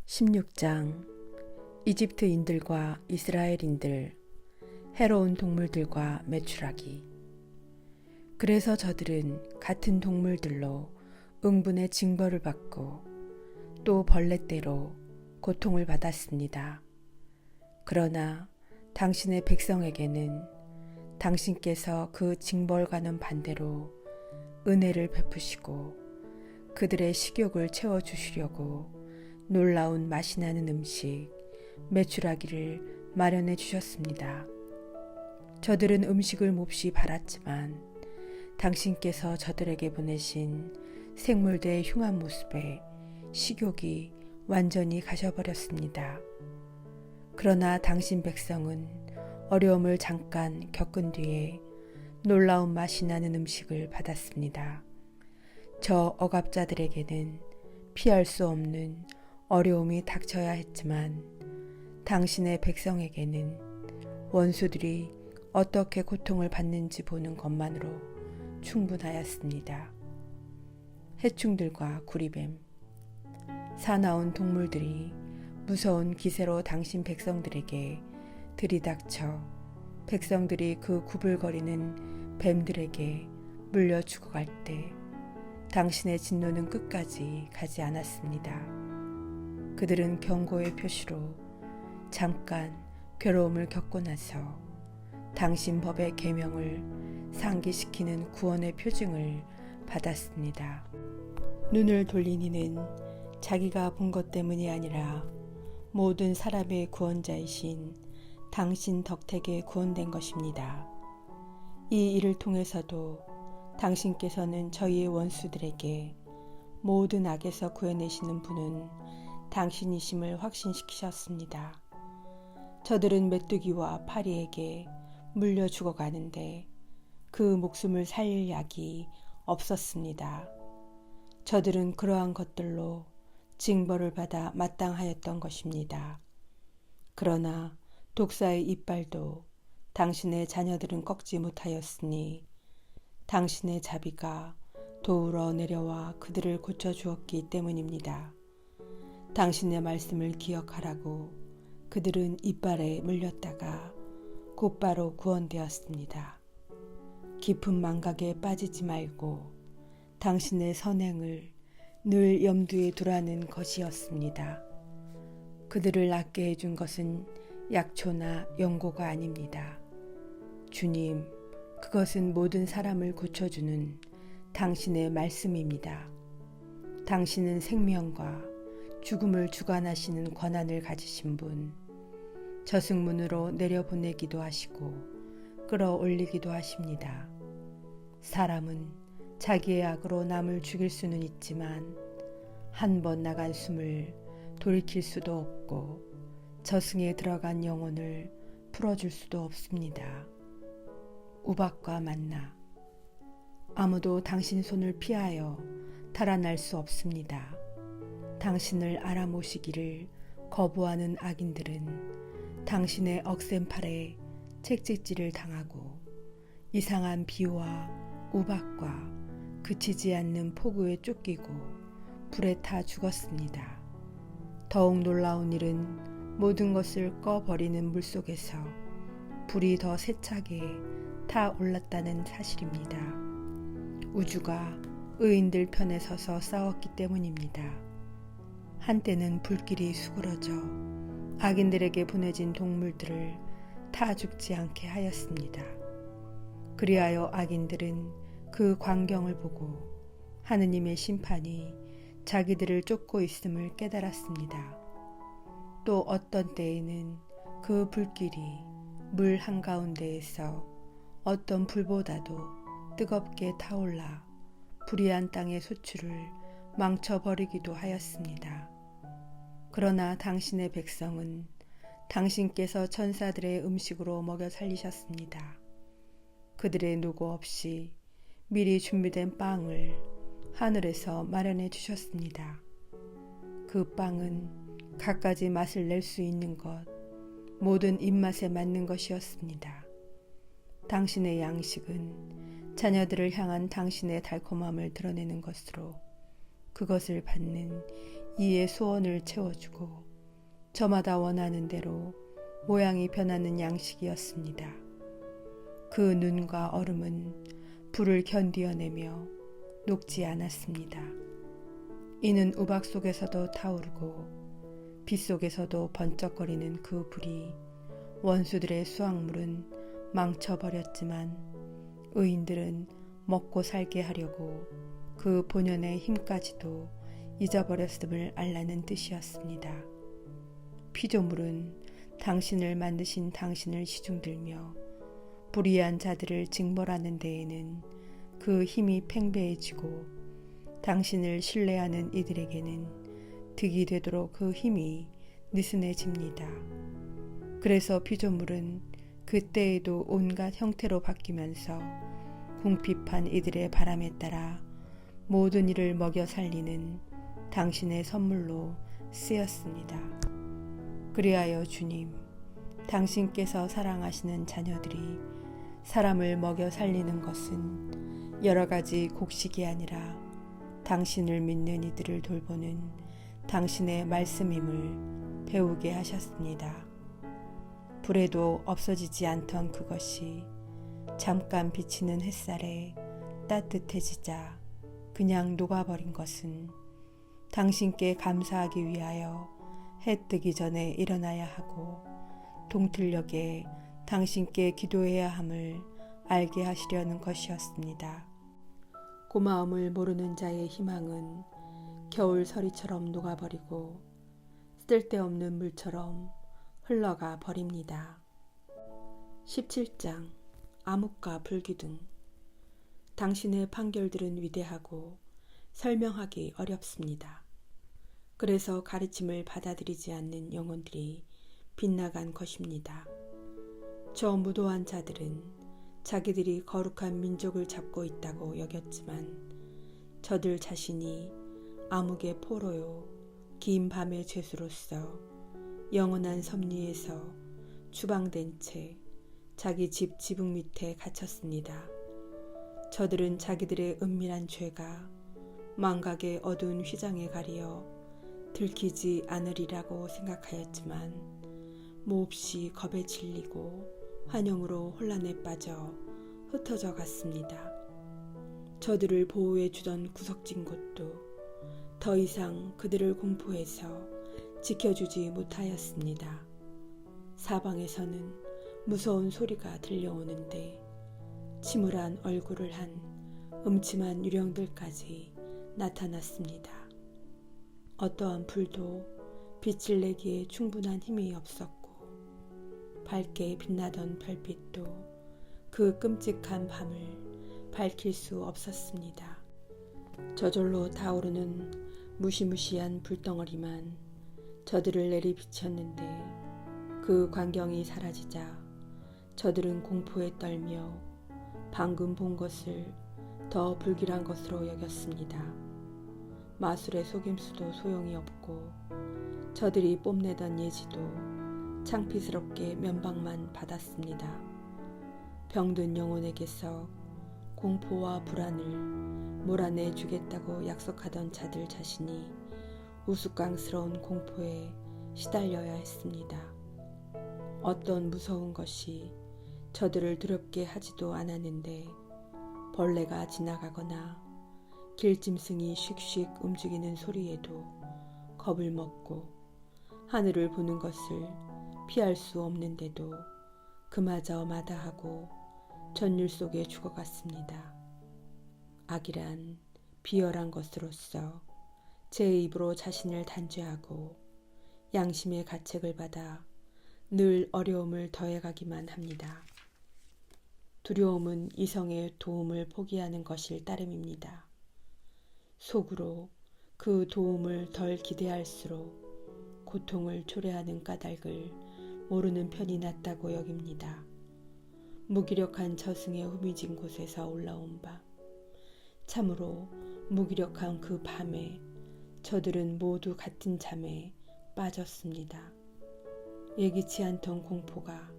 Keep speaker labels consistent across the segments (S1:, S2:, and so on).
S1: 16장 이집트인들과 이스라엘인들, 해로운 동물들과 메추라기. 그래서 저들은 같은 동물들로 응분의 징벌을 받고 또 벌레떼로 고통을 받았습니다. 그러나 당신의 백성에게는 당신께서 그 징벌과는 반대로 은혜를 베푸시고 그들의 식욕을 채워주시려고 놀라운 맛이 나는 음식, 메추라기를 마련해 주셨습니다. 저들은 음식을 몹시 바랐지만 당신께서 저들에게 보내신 생물대의 흉한 모습에 식욕이 완전히 가셔버렸습니다. 그러나 당신 백성은 어려움을 잠깐 겪은 뒤에 놀라운 맛이 나는 음식을 받았습니다. 저 억압자들에게는 피할 수 없는 어려움이 닥쳐야 했지만 당신의 백성에게는 원수들이 어떻게 고통을 받는지 보는 것만으로 충분하였습니다. 해충들과 구리뱀, 사나운 동물들이 무서운 기세로 당신 백성들에게 들이닥쳐 백성들이 그 구불거리는 뱀들에게 물려 죽어갈 때 당신의 진노는 끝까지 가지 않았습니다. 그들은 경고의 표시로 잠깐 괴로움을 겪고 나서 당신 법의 계명을 상기시키는 구원의 표징을 받았습니다. 눈을 돌린 이는 자기가 본 것 때문이 아니라 모든 사람의 구원자이신 당신 덕택에 구원된 것입니다. 이 일을 통해서도 당신께서는 저희의 원수들에게 모든 악에서 구해내시는 분은 당신이심을 확신시키셨습니다. 저들은 메뚜기와 파리에게 물려 죽어가는데 그 목숨을 살릴 약이 없었습니다. 저들은 그러한 것들로 징벌을 받아 마땅하였던 것입니다. 그러나 독사의 이빨도 당신의 자녀들은 꺾지 못하였으니 당신의 자비가 도우러 내려와 그들을 고쳐주었기 때문입니다. 당신의 말씀을 기억하라고 그들은 이빨에 물렸다가 곧바로 구원되었습니다. 깊은 망각에 빠지지 말고 당신의 선행을 늘 염두에 두라는 것이었습니다. 그들을 낫게 해준 것은 약초나 연고가 아닙니다. 주님, 그것은 모든 사람을 고쳐주는 당신의 말씀입니다. 당신은 생명과 죽음을 주관하시는 권한을 가지신 분, 저승문으로 내려보내기도 하시고 끌어올리기도 하십니다. 사람은 자기의 악으로 남을 죽일 수는 있지만 한 번 나간 숨을 돌이킬 수도 없고 저승에 들어간 영혼을 풀어줄 수도 없습니다. 우박과 만나, 아무도 당신 손을 피하여 달아날 수 없습니다. 당신을 알아모시기를 거부하는 악인들은 당신의 억센 팔에 채찍질을 당하고 이상한 비와 우박과 그치지 않는 폭우에 쫓기고 불에 타 죽었습니다. 더욱 놀라운 일은 모든 것을 꺼버리는 물속에서 불이 더 세차게 타올랐다는 사실입니다. 우주가 의인들 편에 서서 싸웠기 때문입니다. 한때는 불길이 수그러져 악인들에게 보내진 동물들을 타 죽지 않게 하였습니다. 그리하여 악인들은 그 광경을 보고 하느님의 심판이 자기들을 쫓고 있음을 깨달았습니다. 또 어떤 때에는 그 불길이 물 한가운데에서 어떤 불보다도 뜨겁게 타올라 불의한 땅의 소출을 망쳐버리기도 하였습니다. 그러나 당신의 백성은 당신께서 천사들의 음식으로 먹여 살리셨습니다. 그들의 노고 없이 미리 준비된 빵을 하늘에서 마련해 주셨습니다. 그 빵은 갖가지 맛을 낼 수 있는 것, 모든 입맛에 맞는 것이었습니다. 당신의 양식은 자녀들을 향한 당신의 달콤함을 드러내는 것으로 그것을 받는 이에 소원을 채워주고 저마다 원하는 대로 모양이 변하는 양식이었습니다. 그 눈과 얼음은 불을 견디어내며 녹지 않았습니다. 이는 우박 속에서도 타오르고 빛 속에서도 번쩍거리는 그 불이 원수들의 수확물은 망쳐버렸지만 의인들은 먹고 살게 하려고 그 본연의 힘까지도 잊어버렸음을 알라는 뜻이었습니다. 피조물은 당신을 만드신 당신을 시중들며 불의한 자들을 징벌하는 데에는 그 힘이 팽배해지고 당신을 신뢰하는 이들에게는 득이 되도록 그 힘이 느슨해집니다. 그래서 피조물은 그때에도 온갖 형태로 바뀌면서 궁핍한 이들의 바람에 따라 모든 일을 먹여 살리는 당신의 선물로 쓰였습니다. 그리하여 주님, 당신께서 사랑하시는 자녀들이 사람을 먹여 살리는 것은 여러 가지 곡식이 아니라 당신을 믿는 이들을 돌보는 당신의 말씀임을 배우게 하셨습니다. 불에도 없어지지 않던 그것이 잠깐 비치는 햇살에 따뜻해지자 그냥 녹아버린 것은 당신께 감사하기 위하여 해 뜨기 전에 일어나야 하고 동틀녘에 당신께 기도해야 함을 알게 하시려는 것이었습니다. 고마움을 모르는 자의 희망은 겨울 서리처럼 녹아버리고 쓸데없는 물처럼 흘러가 버립니다. 17장 암흑과 불기둥. 당신의 판결들은 위대하고 설명하기 어렵습니다. 그래서 가르침을 받아들이지 않는 영혼들이 빗나간 것입니다. 저 무도한 자들은 자기들이 거룩한 민족을 잡고 있다고 여겼지만 저들 자신이 암흑의 포로요 긴 밤의 죄수로서 영원한 섭리에서 추방된 채 자기 집 지붕 밑에 갇혔습니다. 저들은 자기들의 은밀한 죄가 망각의 어두운 휘장에 가리어 들키지 않으리라고 생각하였지만 몹시 겁에 질리고 환영으로 혼란에 빠져 흩어져 갔습니다. 저들을 보호해 주던 구석진 곳도 더 이상 그들을 공포해서 지켜주지 못하였습니다. 사방에서는 무서운 소리가 들려오는데 침울한 얼굴을 한 음침한 유령들까지 나타났습니다. 어떠한 불도 빛을 내기에 충분한 힘이 없었고 밝게 빛나던 별빛도 그 끔찍한 밤을 밝힐 수 없었습니다. 저절로 타오르는 무시무시한 불덩어리만 저들을 내리비쳤는데 그 광경이 사라지자 저들은 공포에 떨며 방금 본 것을 더 불길한 것으로 여겼습니다. 마술의 속임수도 소용이 없고 저들이 뽐내던 예지도 창피스럽게 면박만 받았습니다. 병든 영혼에게서 공포와 불안을 몰아내 주겠다고 약속하던 자들 자신이 우스꽝스러운 공포에 시달려야 했습니다. 어떤 무서운 것이 저들을 두렵게 하지도 않았는데 벌레가 지나가거나 길짐승이 슉슉 움직이는 소리에도 겁을 먹고 하늘을 보는 것을 피할 수 없는데도 그마저 마다하고 전율 속에 죽어갔습니다. 악이란 비열한 것으로서 제 입으로 자신을 단죄하고 양심의 가책을 받아 늘 어려움을 더해가기만 합니다. 두려움은 이성의 도움을 포기하는 것일 따름입니다. 속으로 그 도움을 덜 기대할수록 고통을 초래하는 까닭을 모르는 편이 낫다고 여깁니다. 무기력한 저승의 후미진 곳에서 올라온 밤, 참으로 무기력한 그 밤에 저들은 모두 같은 잠에 빠졌습니다. 예기치 않던 공포가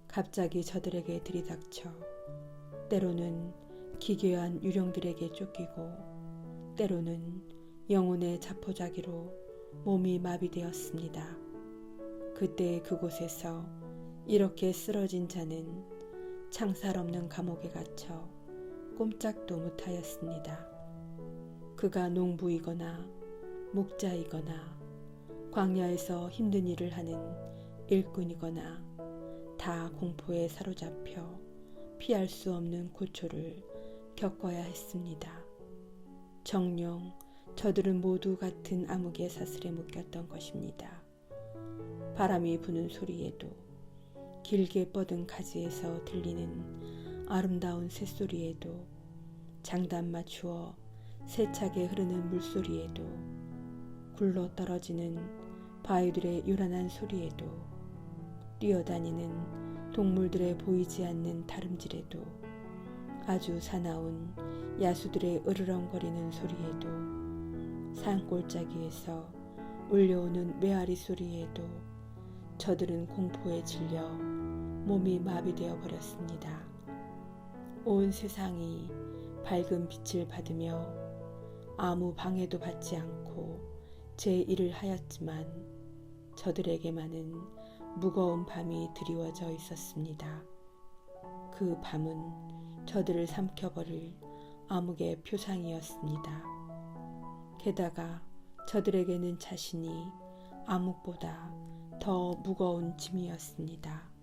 S1: 갑자기 저들에게 들이닥쳐 때로는 기괴한 유령들에게 쫓기고 때로는 영혼의 자포자기로 몸이 마비되었습니다. 그때 그곳에서 이렇게 쓰러진 자는 창살 없는 감옥에 갇혀 꼼짝도 못하였습니다. 그가 농부이거나 목자이거나 광야에서 힘든 일을 하는 일꾼이거나 다 공포에 사로잡혀 피할 수 없는 고초를 겪어야 했습니다. 정녕 저들은 모두 같은 암흑의 사슬에 묶였던 것입니다. 바람이 부는 소리에도, 길게 뻗은 가지에서 들리는 아름다운 새소리에도, 장단 맞추어 세차게 흐르는 물소리에도, 굴러 떨어지는 바위들의 요란한 소리에도, 뛰어다니는 동물들의 보이지 않는 다름질에도, 아주 사나운 야수들의 으르렁거리는 소리에도, 산골짜기에서 울려오는 메아리 소리에도 저들은 공포에 질려 몸이 마비되어 버렸습니다. 온 세상이 밝은 빛을 받으며 아무 방해도 받지 않고 제 일을 하였지만 저들에게만은 무거운 밤이 드리워져 있었습니다. 그 밤은 저들을 삼켜버릴 암흑의 표상이었습니다. 게다가 저들에게는 자신이 암흑보다 더 무거운 짐이었습니다.